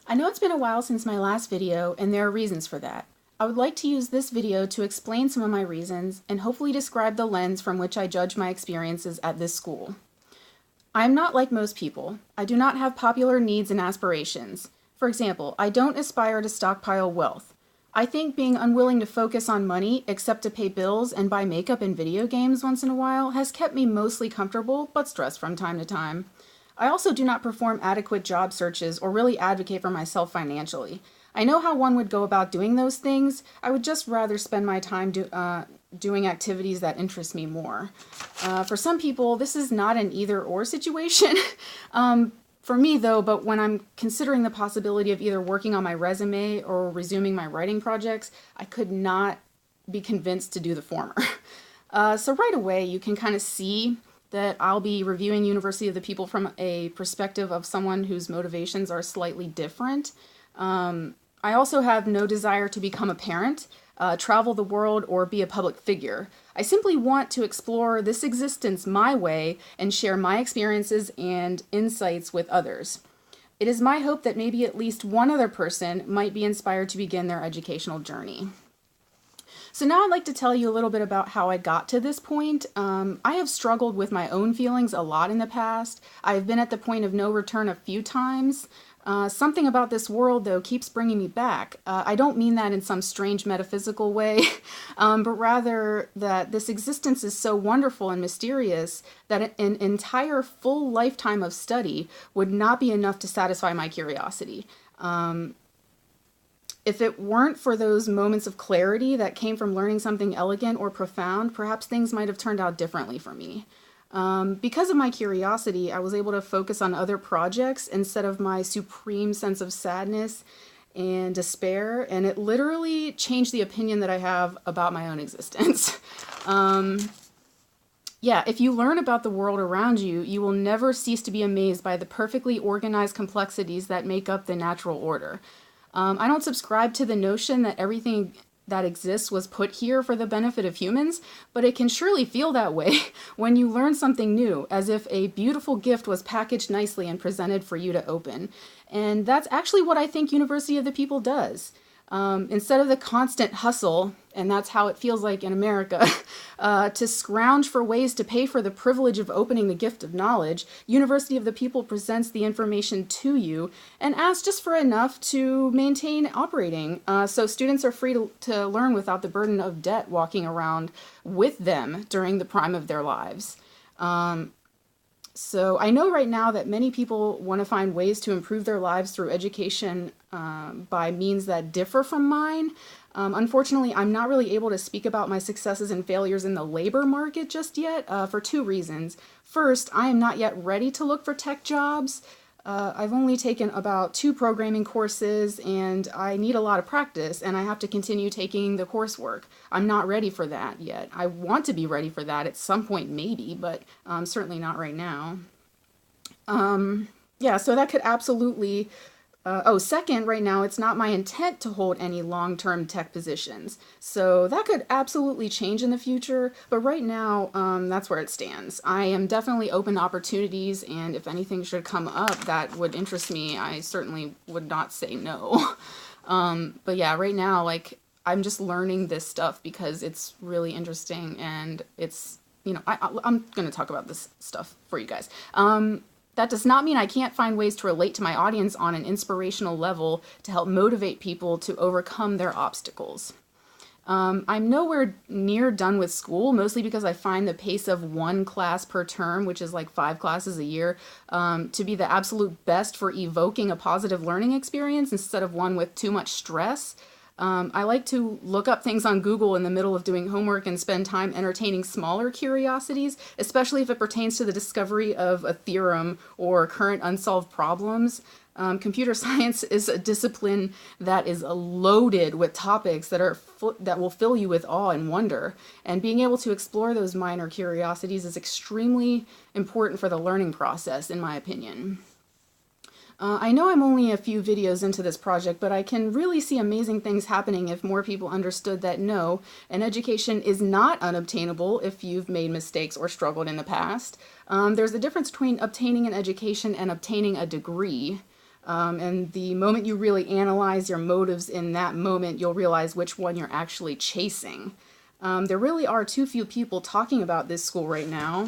I know it's been a while since my last video, and there are reasons for that. I would like to use this video to explain some of my reasons and hopefully describe the lens from which I judge my experiences at this school. I am not like most people. I do not have popular needs and aspirations. For example, I don't aspire to stockpile wealth. I think being unwilling to focus on money except to pay bills and buy makeup and video games once in a while has kept me mostly comfortable but stressed from time to time. I also do not perform adequate job searches or really advocate for myself financially. I know how one would go about doing those things. I would just rather spend my time doing activities that interest me more. For some people, this is not an either-or situation. For me, though, but when I'm considering the possibility of either working on my resume or resuming my writing projects, I could not be convinced to do the former. So right away, you can kind of see that I'll be reviewing University of the People from a perspective of someone whose motivations are slightly different. I also have no desire to become a parent, travel the world, or be a public figure. I simply want to explore this existence my way and share my experiences and insights with others. It is my hope that maybe at least one other person might be inspired to begin their educational journey. So now I'd like to tell you a little bit about how I got to this point. I have struggled with my own feelings a lot in the past. I've been at the point of no return a few times. Something about this world, though, keeps bringing me back. I don't mean that in some strange metaphysical way, but rather that this existence is so wonderful and mysterious that an entire full lifetime of study would not be enough to satisfy my curiosity. If it weren't for those moments of clarity that came from learning something elegant or profound, perhaps things might have turned out differently for me. Because of my curiosity, I was able to focus on other projects instead of my supreme sense of sadness and despair, and it literally changed the opinion that I have about my own existence. If you learn about the world around you, you will never cease to be amazed by the perfectly organized complexities that make up the natural order. I don't subscribe to the notion that everything that exists was put here for the benefit of humans, but it can surely feel that way when you learn something new, as if a beautiful gift was packaged nicely and presented for you to open. And that's actually what I think University of the People does. Instead of the constant hustle, and that's how it feels like in America, to scrounge for ways to pay for the privilege of opening the gift of knowledge, University of the People presents the information to you and asks just for enough to maintain operating, so students are free to learn without the burden of debt walking around with them during the prime of their lives. So I know right now that many people want to find ways to improve their lives through education by means that differ from mine. Unfortunately, I'm not really able to speak about my successes and failures in the labor market just yet for two reasons. First, I am not yet ready to look for tech jobs. I've only taken about 2 programming courses and I need a lot of practice and I have to continue taking the coursework. I'm not ready for that yet. I want to be ready for that at some point maybe, but certainly not right now. So that could absolutely... second, right now, it's not my intent to hold any long-term tech positions. So that could absolutely change in the future, but right now, that's where it stands. I am definitely open to opportunities, and if anything should come up that would interest me, I certainly would not say no. But yeah, right now, like, I'm just learning this stuff because it's really interesting, and it's, I'm going to talk about this stuff for you guys. That does not mean I can't find ways to relate to my audience on an inspirational level to help motivate people to overcome their obstacles. I'm nowhere near done with school, mostly because I find the pace of 1 class per term, which is like 5 classes a year, to be the absolute best for evoking a positive learning experience instead of one with too much stress. I like to look up things on Google in the middle of doing homework and spend time entertaining smaller curiosities, especially if it pertains to the discovery of a theorem or current unsolved problems. Computer science is a discipline that is loaded with topics that will fill you with awe and wonder, and being able to explore those minor curiosities is extremely important for the learning process, in my opinion. I know I'm only a few videos into this project, but I can really see amazing things happening if more people understood that no, an education is not unobtainable if you've made mistakes or struggled in the past. There's a difference between obtaining an education and obtaining a degree. And the moment you really analyze your motives in that moment, you'll realize which one you're actually chasing. There really are too few people talking about this school right now.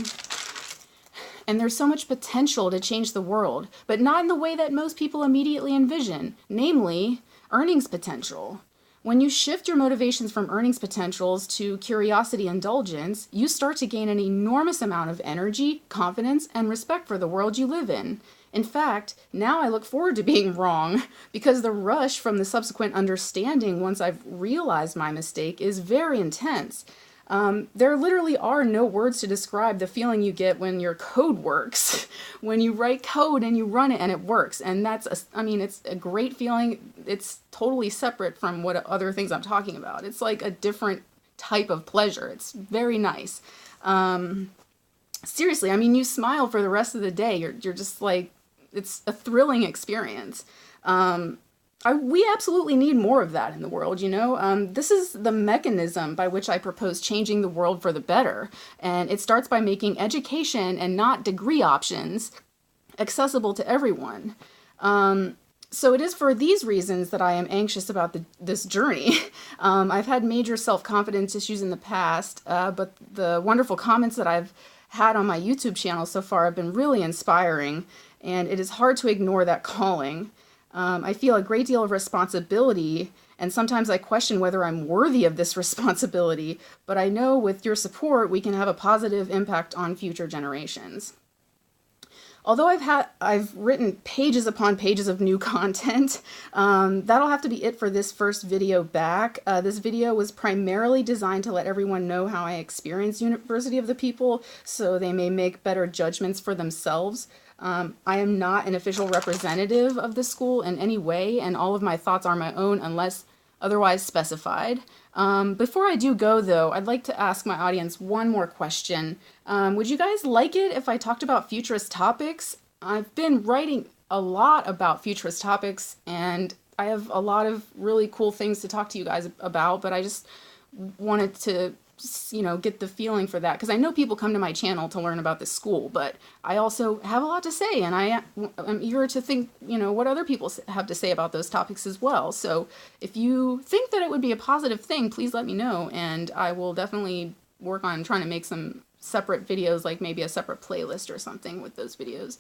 And there's so much potential to change the world, but not in the way that most people immediately envision, namely, earnings potential. When you shift your motivations from earnings potentials to curiosity indulgence, you start to gain an enormous amount of energy, confidence, and respect for the world you live in. In fact, now I look forward to being wrong, because the rush from the subsequent understanding once I've realized my mistake is very intense. There literally are no words to describe the feeling you get when your code works. When you write code and you run it and it works. And it's a great feeling. It's totally separate from what other things I'm talking about. It's like a different type of pleasure. It's very nice. Seriously, you smile for the rest of the day. You're just like, it's a thrilling experience. We absolutely need more of that in the world, This is the mechanism by which I propose changing the world for the better. And it starts by making education and not degree options accessible to everyone. So it is for these reasons that I am anxious about this journey. I've had major self-confidence issues in the past, but the wonderful comments that I've had on my YouTube channel so far have been really inspiring, and it is hard to ignore that calling. I feel a great deal of responsibility, and sometimes I question whether I'm worthy of this responsibility, but I know with your support we can have a positive impact on future generations. Although I've written pages upon pages of new content, that'll have to be it for this first video back. This video was primarily designed to let everyone know how I experience University of the People, so they may make better judgments for themselves. I am not an official representative of the school in any way, and all of my thoughts are my own unless otherwise specified. Before I do go, though, I'd like to ask my audience one more question. Would you guys like it if I talked about futurist topics? I've been writing a lot about futurist topics, and I have a lot of really cool things to talk to you guys about, but I just wanted to get the feeling for that, because I know people come to my channel to learn about this school, but I also have a lot to say, and I'm eager to think, what other people have to say about those topics as well. So if you think that it would be a positive thing, please let me know, and I will definitely work on trying to make some separate videos, like maybe a separate playlist or something with those videos.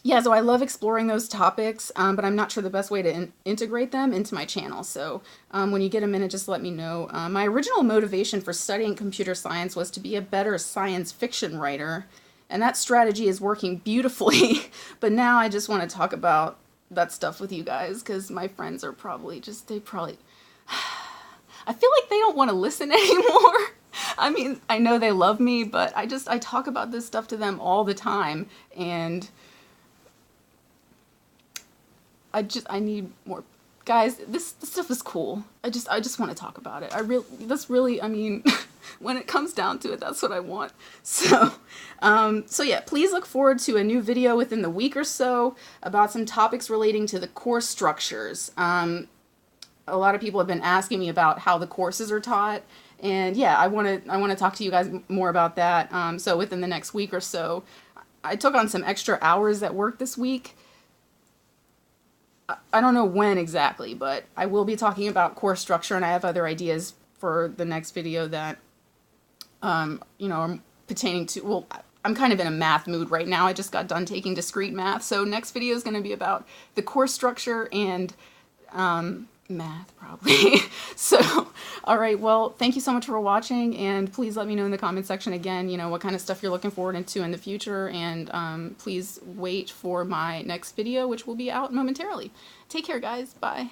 Yeah, so I love exploring those topics, but I'm not sure the best way to integrate them into my channel. So when you get a minute, just let me know. My original motivation for studying computer science was to be a better science fiction writer, and that strategy is working beautifully. But now I just want to talk about that stuff with you guys, because my friends are I feel like they don't want to listen anymore. I know they love me, but I talk about this stuff to them all the time, and I need more. Guys, this stuff is cool. I just want to talk about it. When it comes down to it, that's what I want. So yeah, please look forward to a new video within the week or so about some topics relating to the course structures. A lot of people have been asking me about how the courses are taught, and yeah, I want to talk to you guys more about that. So within the next week or so, I took on some extra hours at work this week. I don't know when exactly, but I will be talking about course structure, and I have other ideas for the next video that, are pertaining to, well, I'm kind of in a math mood right now. I just got done taking discrete math, so next video is going to be about the course structure and math, probably. So, all right, well, thank you so much for watching, and please let me know in the comment section again, what kind of stuff you're looking forward to in the future, and please wait for my next video, which will be out momentarily. Take care, guys. Bye.